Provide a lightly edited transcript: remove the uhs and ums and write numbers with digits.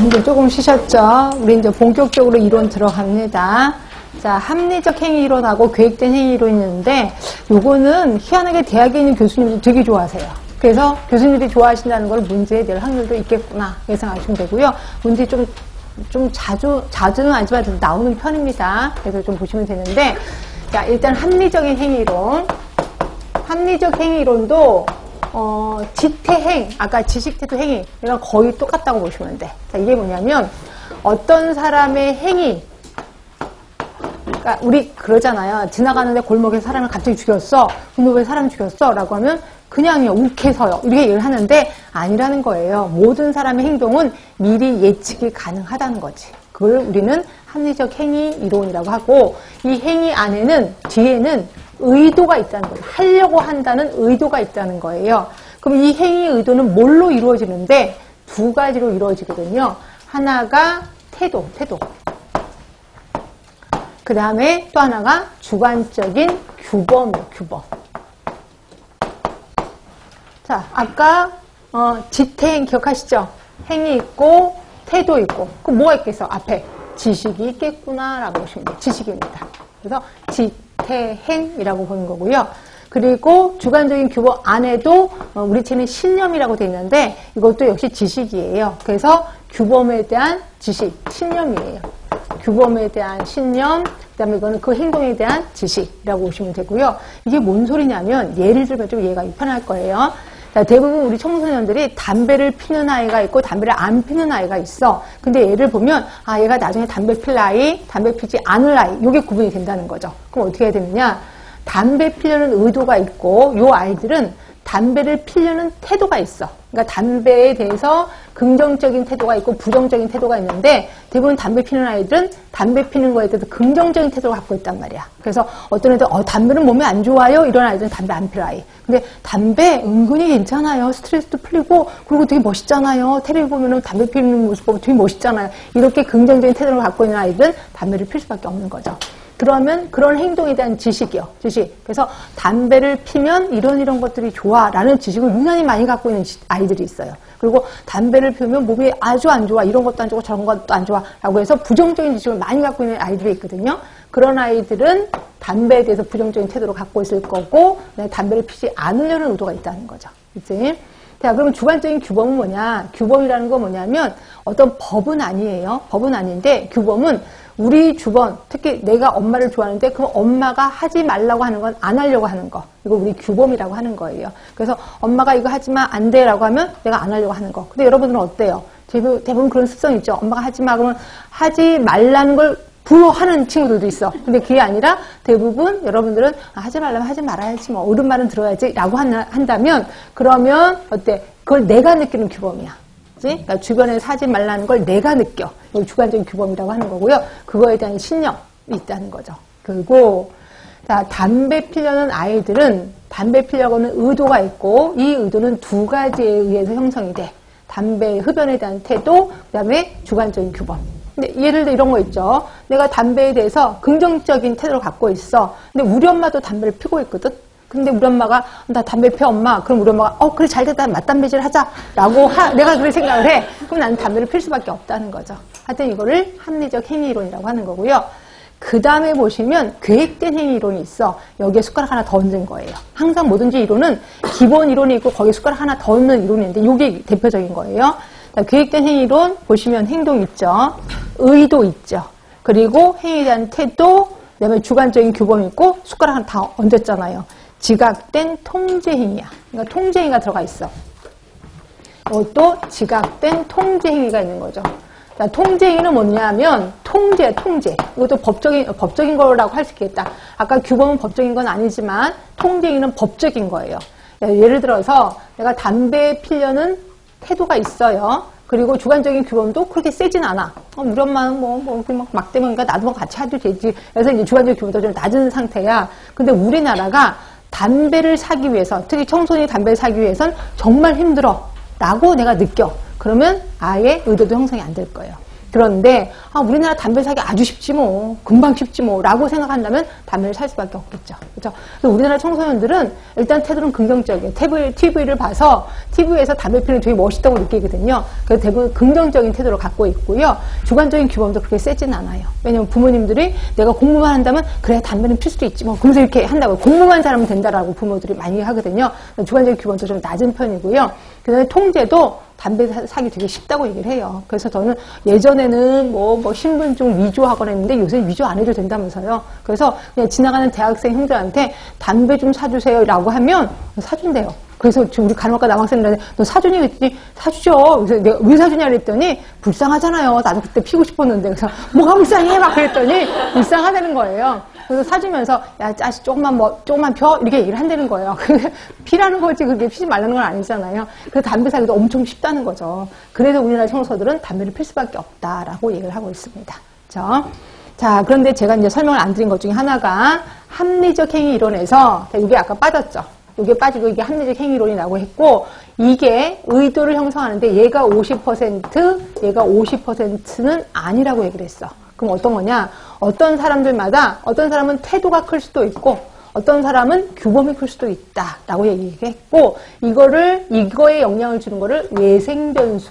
이제 조금 쉬셨죠? 우리 이제 본격적으로 이론 들어갑니다. 자, 합리적 행위 이론하고 계획된 행위 이론이 있는데, 요거는 희한하게 대학에 있는 교수님들이 되게 좋아하세요. 그래서 교수님들이 좋아하신다는 걸 문제에 낼 확률도 있겠구나, 예상하시면 되고요. 문제 좀 자주는 아니지만 나오는 편입니다. 그래서 좀 보시면 되는데, 자, 일단 합리적인 행위 이론. 합리적 행위 이론도 지태행, 아까 지식태도 행위, 이랑 거의 똑같다고 보시면 돼. 자, 이게 뭐냐면, 어떤 사람의 행위, 그러니까 우리 그러잖아요. 지나가는데 골목에 사람을 갑자기 죽였어. 근데 왜 사람 죽였어? 라고 하면, 그냥요, 욱해서요. 이렇게 얘기를 하는데, 아니라는 거예요. 모든 사람의 행동은 미리 예측이 가능하다는 거지. 그걸 우리는 합리적 행위 이론이라고 하고, 이 행위 안에는, 뒤에는 의도가 있다는 거예요. 하려고 한다는 의도가 있다는 거예요. 그럼 이 행위의 의도는 뭘로 이루어지는데 두 가지로 이루어지거든요. 하나가 태도. 그 다음에 또 하나가 주관적인 규범이에요. 규범. 자, 아까 지태행 기억하시죠? 행위 있고 태도 있고. 그럼 뭐가 있겠어? 앞에 지식이 있겠구나라고 보시면 돼요. 지식입니다. 그래서 지태행이라고 보는 거고요. 그리고 주관적인 규범 안에도 우리 책에는 신념이라고 되어 있는데 이것도 역시 지식이에요. 그래서 규범에 대한 지식, 신념이에요. 규범에 대한 신념, 그 다음에 이거는 그 행동에 대한 지식이라고 보시면 되고요. 이게 뭔 소리냐면 예를 들면 좀 이해가 편할 거예요. 자, 대부분 우리 청소년들이 담배를 피는 아이가 있고 담배를 안 피는 아이가 있어. 근데 얘를 보면 아, 얘가 나중에 담배 필 아이, 담배 피지 않을 아이, 이게 구분이 된다는 거죠. 그럼 어떻게 해야 되느냐? 담배 피려는 의도가 있고 요 아이들은 담배를 피려는 태도가 있어. 그러니까 담배에 대해서 긍정적인 태도가 있고 부정적인 태도가 있는데 대부분 담배 피는 아이들은 담배 피는 거에 대해서 긍정적인 태도를 갖고 있단 말이야. 그래서 어떤 애들 담배는 몸에 안 좋아요. 이런 아이들은 담배 안 피는 아이. 근데 담배 은근히 괜찮아요. 스트레스도 풀리고 그리고 되게 멋있잖아요. 텔레비 보면은 담배 피는 모습 보면 되게 멋있잖아요. 이렇게 긍정적인 태도를 갖고 있는 아이들은 담배를 필 수밖에 없는 거죠. 그러면 그런 행동에 대한 지식이요. 지식. 그래서 담배를 피면 이런 것들이 좋아라는 지식을 유난히 많이 갖고 있는 아이들이 있어요. 그리고 담배를 피우면 몸이 아주 안 좋아. 이런 것도 안 좋고 저런 것도 안 좋아. 라고 해서 부정적인 지식을 많이 갖고 있는 아이들이 있거든요. 그런 아이들은 담배에 대해서 부정적인 태도를 갖고 있을 거고 담배를 피지 않으려는 의도가 있다는 거죠. 그치? 자, 그럼 주관적인 규범은 뭐냐? 규범이라는 건 뭐냐면 어떤 법은 아니에요. 법은 아닌데 규범은 우리 주변, 특히 내가 엄마를 좋아하는데 그럼 엄마가 하지 말라고 하는 건 안 하려고 하는 거. 이거 우리 규범이라고 하는 거예요. 그래서 엄마가 이거 하지 마, 안 돼 라고 하면 내가 안 하려고 하는 거. 근데 여러분들은 어때요? 대부분 그런 습성이 있죠. 엄마가 하지 마 그러면 하지 말라는 걸 불허하는 친구들도 있어. 근데 그게 아니라 대부분 여러분들은 하지 말라면 하지 말아야지 뭐 옳은 말은 들어야지 라고 한다면 그러면 어때? 그걸 내가 느끼는 규범이야. 그러니까 주변에서 하지 말라는 걸 내가 느껴. 이걸 주관적인 규범이라고 하는 거고요. 그거에 대한 신념이 있다는 거죠. 그리고 자, 담배 피려는 아이들은 담배 피려고 하는 의도가 있고 이 의도는 두 가지에 의해서 형성이 돼. 담배 흡연에 대한 태도, 그 다음에 주관적인 규범. 근데 예를 들어 이런 거 있죠. 내가 담배에 대해서 긍정적인 태도를 갖고 있어. 근데 우리 엄마도 담배를 피고 있거든. 근데 우리 엄마가 나 담배 펴 엄마. 그럼 우리 엄마가 그래 잘됐다 맞담배질 하자 라고 내가 그렇게 생각을 해. 그럼 나는 담배를 필 수밖에 없다는 거죠. 하여튼 이거를 합리적 행위 이론이라고 하는 거고요. 그 다음에 보시면 계획된 행위 이론이 있어. 여기에 숟가락 하나 더 얹은 거예요. 항상 뭐든지 이론은 기본 이론이 있고 거기에 숟가락 하나 더 얹는 이론이 있는데 이게 대표적인 거예요. 자, 계획된 행위 이론 보시면 행동 있죠. 의도 있죠. 그리고 행위에 대한 태도, 그다음에 주관적인 규범이 있고 숟가락 하나 다 얹었잖아요. 지각된 통제행위야. 그러니까 통제행위가 들어가 있어. 이것도 지각된 통제행위가 있는 거죠. 자, 통제행위는 뭐냐면 통제. 이것도 법적인 거라고 할 수 있겠다. 아까 규범은 법적인 건 아니지만 통제행위는 법적인 거예요. 예를 들어서 내가 담배 피려는 태도가 있어요. 그리고 주관적인 규범도 그렇게 세진 않아. 우리 엄마는 막 때문이니까 나도 뭐 같이 해도 되지. 그래서 이제 주관적인 규범도 좀 낮은 상태야. 근데 우리나라가 담배를 사기 위해서, 특히 청소년이 담배를 사기 위해선 정말 힘들어. 라고 내가 느껴. 그러면 아예 의도도 형성이 안 될 거예요. 그런데 우리나라 담배 사기 아주 쉽지 뭐, 금방 쉽지 뭐 라고 생각한다면 담배를 살 수밖에 없겠죠. 그렇죠? 그래서 우리나라 청소년들은 일단 태도는 긍정적이에요. TV를 봐서 TV에서 담배 피우는 게 되게 멋있다고 느끼거든요. 그래서 대부분 긍정적인 태도를 갖고 있고요. 주관적인 규범도 그렇게 세진 않아요. 왜냐면 부모님들이 내가 공부만 한다면 그래 담배는 필 수도 있지 뭐 그러면서 이렇게 한다고 공부만 잘하면 된다라고 부모들이 많이 하거든요. 주관적인 규범도 좀 낮은 편이고요. 그다음에 통제도 담배 사기 되게 쉽다고 얘기를 해요. 그래서 저는 예전에는 뭐 신분증 위조하거나 했는데 요새 위조 안 해도 된다면서요. 그래서 그냥 지나가는 대학생 형들한테 담배 좀 사주세요 라고 하면 사준대요. 그래서 지금 우리 간호학과 남학생들한테 너 사주니? 그랬더니 사주죠. 그래서 내가 왜 사주냐 그랬더니 불쌍하잖아요. 나도 그때 피고 싶었는데. 그래서 뭐가 불쌍해? 막 그랬더니 불쌍하다는 거예요. 그래서 사주면서 야 자식 조금만 펴 이렇게 얘기를 한다는 거예요. 피라는 거지 그게 피지 말라는 건 아니잖아요. 그래서 담배 사기도 엄청 쉽다는 거죠. 그래서 우리나라 청소들은 담배를 필 수밖에 없다라고 얘기를 하고 있습니다. 그렇죠? 자, 그런데 제가 이제 설명을 안 드린 것 중에 하나가 합리적 행위 이론에서 이게 아까 빠졌죠. 이게 빠지고 이게 합리적 행위론이라고 했고 이게 의도를 형성하는데 얘가 50% 얘가 50%는 아니라고 얘기를 했어. 그럼 어떤 거냐? 어떤 사람들마다 어떤 사람은 태도가 클 수도 있고 어떤 사람은 규범이 클 수도 있다라고 얘기했고 이거에 영향을 주는 거를 예생 변수